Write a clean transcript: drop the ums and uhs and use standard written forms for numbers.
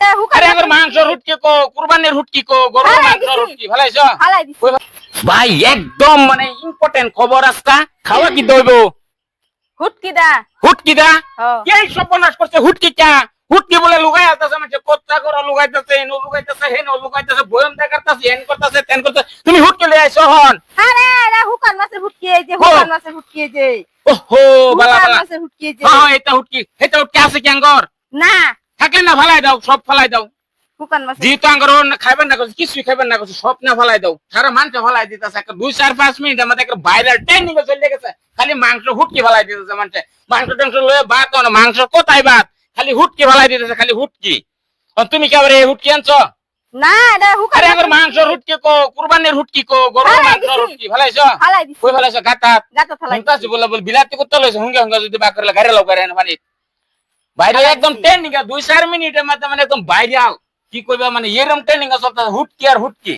আরে আমার মাংস হুটকি কো কুরবানির হুটকি কো গরুর মাংস হুটকি ভালাইছো ভাই একদম মানে ইম্পর্টেন্ট খবর আজকা খাওয়া কি দইব হুটকি দা এই সর্বনাশ করছে হুটকি চা হুটকি বলে লুগাই আলতাছে মানে কোত্তা করে লুগাইতাছে নো লুগাইতাছে হে নো লুগাইতাছে বয়ম দেখাতাছে এন করতাছে তেন করতাছে তুমি হুটকি লই আইছো হন আরে আরে হুকান মাছের হুটকি এই যে হুকান মাছের হুটকি এই যে ওহো বালা বালা মাছের হুটকি এই যে হ্যাঁ এটা হুটকি আছে কি আঙ্গর না থাকলে না ফালাই দাও সব ফালাই দাও হুকান মাছের যেহেতু আঙ্গর খাইবেন না কিছু খাইবেন না সব না ফালাই দাও সারা মাংস ফালাই দিতেছে একটা 2-4-5 মিনিটের মধ্যে একটা ভাইরাল ট্রেন্ডিং এ চলে গেছে খালি মাংস হুটকি ফালাই দিতেছে মানে মাংস টাংস লয়ে ভাত না মাংস কোথায় ভাত খালি হুটকি ফালাই দিতেছে খালি হুটকি তুমি কি আবার এই হুটকি আনছো না এটা হুকান আরে আমার মাংস হুটকি কো কুরবানির হুটকি কো গরুর মাংস হুটকি ফালাইছো কই ফালাইছো গাতা ফালাই মুতাছি বলে বল বিলাতি কুত্তা লইছো হুঙ্গা হুঙ্গা যদি বাকরলে গারে লাও করে না পানি বাইরে একদম ট্রেন্ডিং 2-4 মিনিটের মধ্যে মানে একদম ভাইরাল কি কইবা মানে এরকম ট্রেন্ডিং আছে হুটকি আর হুটকি